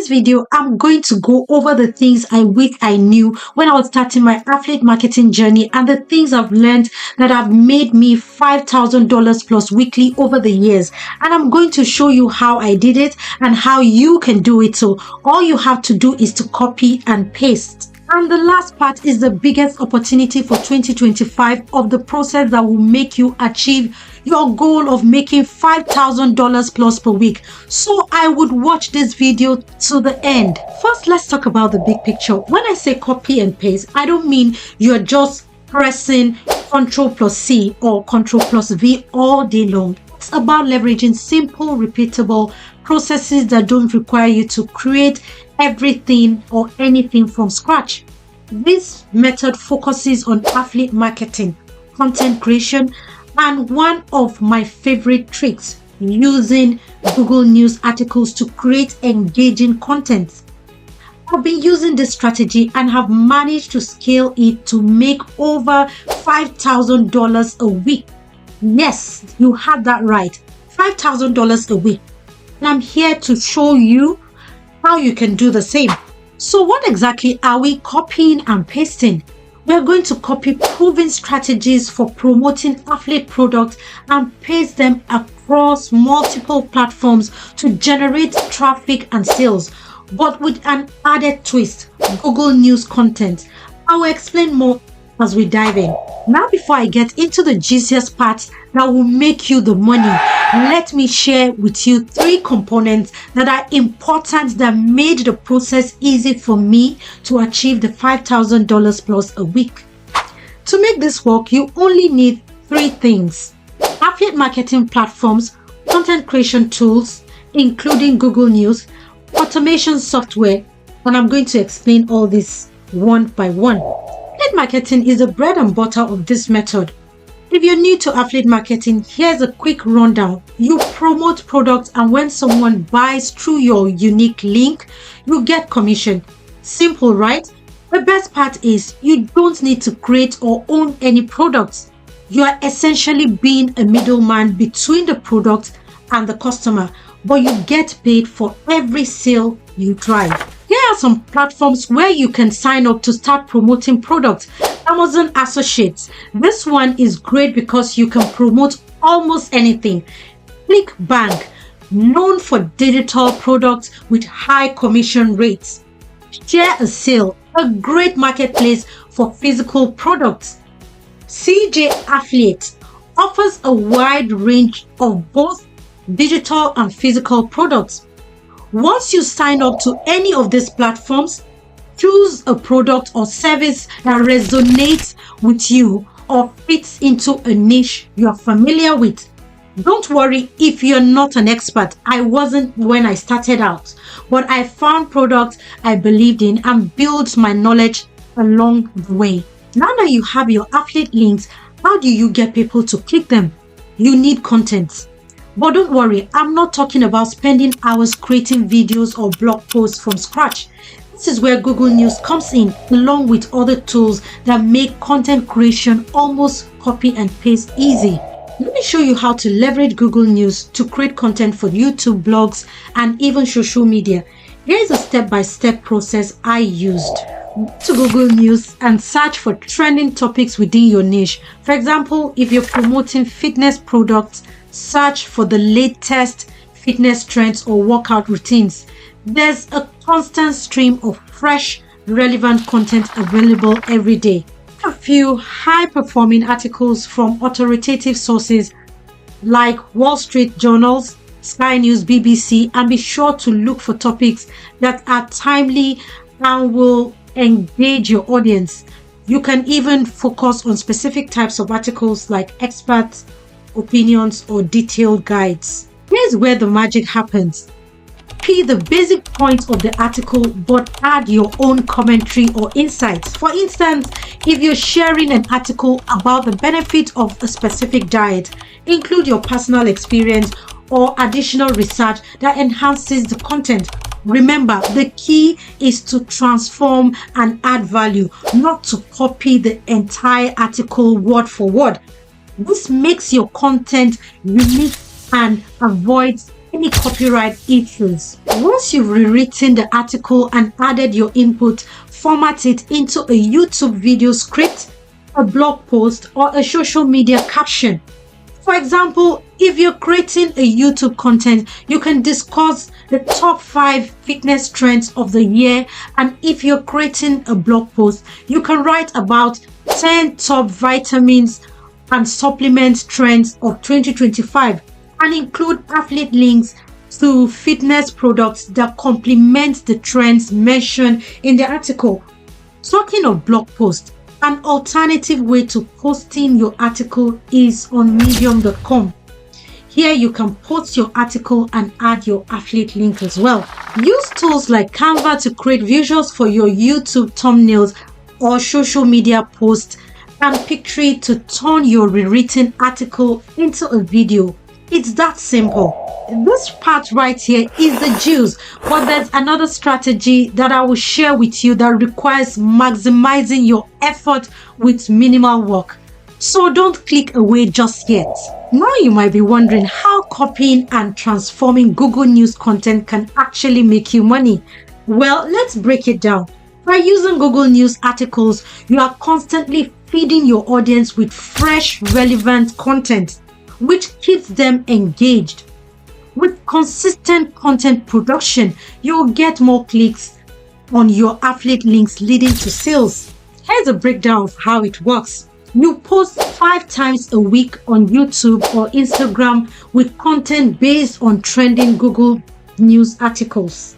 video, I'm going to go over the things I wish I knew when I was starting my affiliate marketing journey and the things I've learned that have made me $5,000 plus weekly over the years. And I'm going to show you how I did it and how you can do it. So all you have to do is to copy and paste. And the last part is the biggest opportunity for 2025 of the process that will make you achieve your goal of making $5,000 plus per week. So I would watch this video to the end. First, let's talk about the big picture. When I say copy and paste, I don't mean you're just pressing Ctrl+C or Ctrl+V all day long. It's about leveraging simple, repeatable processes that don't require you to create everything or anything from scratch. This method focuses on affiliate marketing, content creation, and one of my favorite tricks, using Google News articles to create engaging content. I've been using this strategy and have managed to scale it to make over $5,000 a week. Yes, you had that right, $5,000 a week. And I'm here to show you how you can do the same. So what exactly are we copying and pasting? We're going to copy proven strategies for promoting affiliate products and paste them across multiple platforms to generate traffic and sales, but with an added twist, Google News content. I will explain more as we dive in. Now, before I get into the juiciest parts that will make you the money, let me share with you 3 components that are important that made the process easy for me to achieve the $5,000 plus a week. To make this work, you only need 3 things: affiliate marketing platforms, content creation tools, including Google News, automation software, and I'm going to explain all this one by one. Affiliate marketing is the bread and butter of this method. If you're new to affiliate marketing, here's a quick rundown. You promote products, and when someone buys through your unique link, you get commission. Simple, right? The best part is you don't need to create or own any products. You are essentially being a middleman between the product and the customer, but you get paid for every sale you drive. Here are some platforms where you can sign up to start promoting products. Amazon Associates. This one is great because you can promote almost anything. ClickBank, known for digital products with high commission rates. 𝐬𝐮𝐬𝐫𝐞, a great marketplace for physical products. CJ Affiliate offers a wide range of both digital and physical products. Once you sign up to any of these platforms, choose a product or service that resonates with you or fits into a niche you're familiar with. Don't worry if you're not an expert. I wasn't when I started out, but I found products I believed in and built my knowledge along the way. Now that you have your affiliate links, how do you get people to click them? You need content. But don't worry, I'm not talking about spending hours creating videos or blog posts from scratch. This is where Google News comes in, along with other tools that make content creation almost copy and paste easy. Let me show you how to leverage Google News to create content for YouTube, blogs, and even social media. Here is a step-by-step process I used. Go to Google News and search for trending topics within your niche. For example, if you're promoting fitness products, search for the latest fitness trends or workout routines. There's a constant stream of fresh, relevant content available every day. A few high-performing articles from authoritative sources like Wall Street journals, Sky News, BBC, and be sure to look for topics that are timely and will engage your audience. You can even focus on specific types of articles like experts, opinions, or detailed guides. Here's where the magic happens. Copy the basic points of the article, but add your own commentary or insights. For instance, if you're sharing an article about the benefit of a specific diet, include your personal experience or additional research that enhances the content. Remember, the key is to transform and add value, not to copy the entire article word for word. This makes your content unique and avoids any copyright issues. Once you've rewritten the article and added your input, format it into a YouTube video script, a blog post, or a social media caption. For example, if you're creating a YouTube content, you can discuss the top 5 fitness trends of the year, and if you're creating a blog post, you can write about 10 top vitamins and supplement trends of 2025 and include affiliate links to fitness products that complement the trends mentioned in the article. Talking of blog posts, an alternative way to posting your article is on medium.com. Here you can post your article and add your affiliate link as well. Use tools like Canva to create visuals for your YouTube thumbnails or social media posts, and Pictory to turn your rewritten article into a video. It's that simple. This part right here is the juice, but there's another strategy that I will share with you that requires maximizing your effort with minimal work. So don't click away just yet. Now you might be wondering how copying and transforming Google News content can actually make you money. Well, let's break it down. By using Google News articles, you are constantly feeding your audience with fresh, relevant content, which keeps them engaged. With consistent content production, you'll get more clicks on your affiliate links, leading to sales. Here's a breakdown of how it works. You post 5 times a week on YouTube or Instagram with content based on trending Google News articles.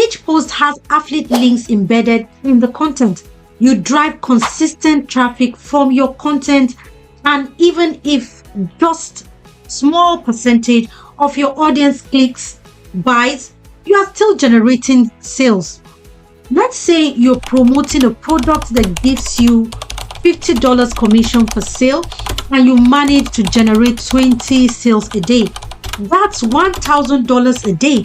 Each post has affiliate links embedded in the content. You drive consistent traffic from your content, and even if just small percentage of your audience clicks, buys, you are still generating sales. Let's say you're promoting a product that gives you $50 commission per sale and you manage to generate 20 sales a day. That's $1,000 a day.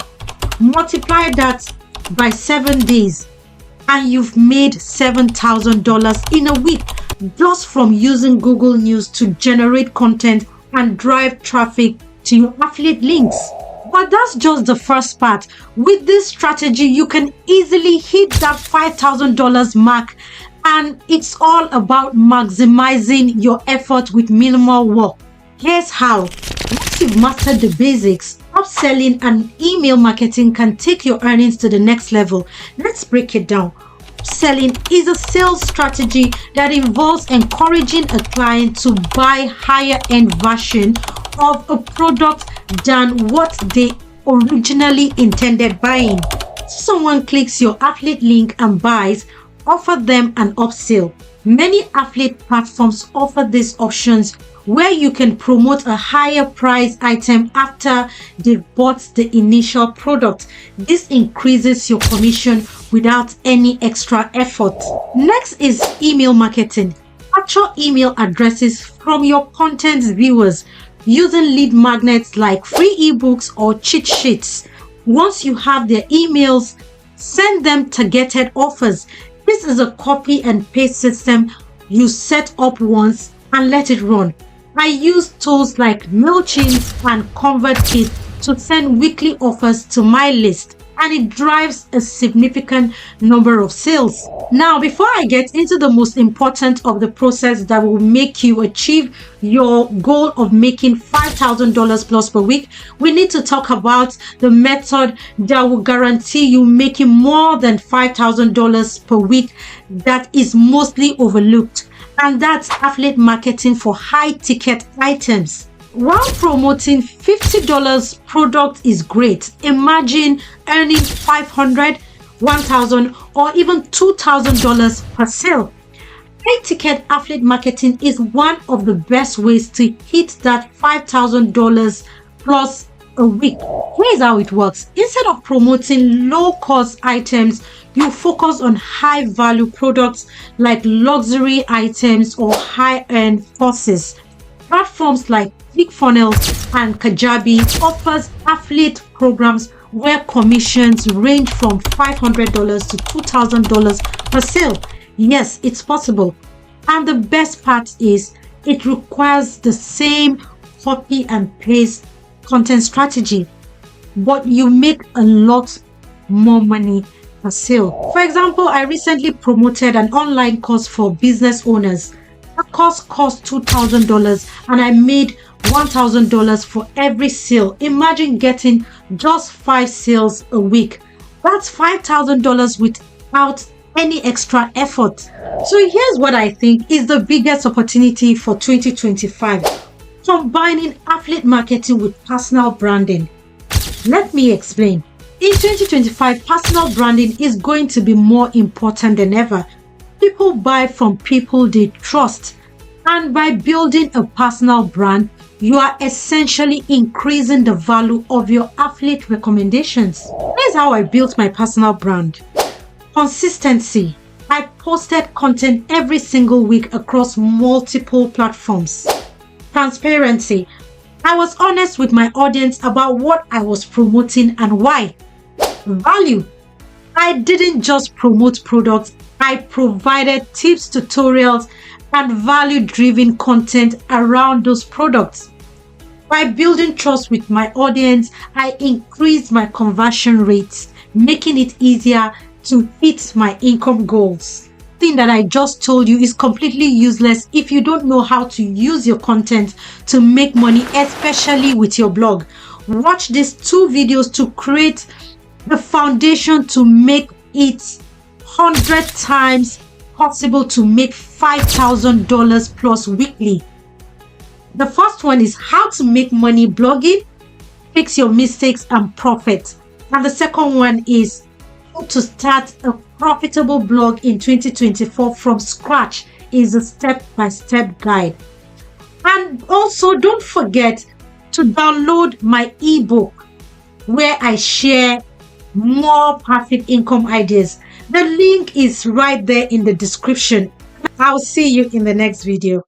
Multiply that by 7 days and you've made $7,000 in a week just from using Google News to generate content and drive traffic to your affiliate links. But that's just the first part. With this strategy, you can easily hit that $5,000 mark, and it's all about maximizing your effort with minimal work. Here's how. Once you've mastered the basics, upselling and email marketing can take your earnings to the next level. Let's break it down. Upselling is a sales strategy that involves encouraging a client to buy higher end version of a product than what they originally intended buying. Someone clicks your affiliate link and buys, offer them an upsell. Many affiliate platforms offer these options where you can promote a higher price item after they bought the initial product. This increases your commission without any extra effort. Next is email marketing. Capture email addresses from your content viewers using lead magnets like free ebooks or cheat sheets. Once you have their emails, send them targeted offers. This is a copy and paste system you set up once and let it run. I use tools like MailChimp and ConvertKit to send weekly offers to my list, and it drives a significant number of sales. Now, before I get into the most important of the process that will make you achieve your goal of making $5,000 plus per week, we need to talk about the method that will guarantee you making more than $5,000 per week that is mostly overlooked, and that's affiliate marketing for high ticket items. While promoting $50 product is great, imagine earning $500, $1,000, or even $2,000 per sale. High ticket affiliate marketing is one of the best ways to hit that $5,000 plus a week. Here's how it works. Instead of promoting low cost items, you focus on high value products like luxury items or high end courses. Platforms like ClickFunnels and Kajabi offers affiliate programs where commissions range from $500 to $2,000 per sale. Yes, it's possible. And the best part is it requires the same copy and paste content strategy. but you make a lot more money per sale. For example, I recently promoted an online course for business owners. The course cost $2,000 and I made $1,000 for every sale. Imagine getting just 5 sales a week. That's $5,000 without any extra effort. So here's what I think is the biggest opportunity for 2025: combining affiliate marketing with personal branding. Let me explain. In 2025, personal branding is going to be more important than ever. People buy from people they trust, and by building a personal brand, you are essentially increasing the value of your affiliate recommendations. Here's how I built my personal brand. Consistency. I posted content every single week across multiple platforms. Transparency. I was honest with my audience about what I was promoting and why. Value. I didn't just promote products, I provided tips, tutorials, and value-driven content around those products. By building trust with my audience, I increased my conversion rates, making it easier to hit my income goals. Thing that I just told you is completely useless if you don't know how to use your content to make money, especially with your blog. Watch these 2 videos to create the foundation to make it 100 times possible to make $5,000 plus weekly. The first one is how to make money blogging, fix your mistakes and profit. And the second one is how to start a profitable blog in 2024 from scratch. Is a step-by-step guide. And also don't forget to download my ebook where I share more passive income ideas. The link is right there in the description. I'll see you in the next video.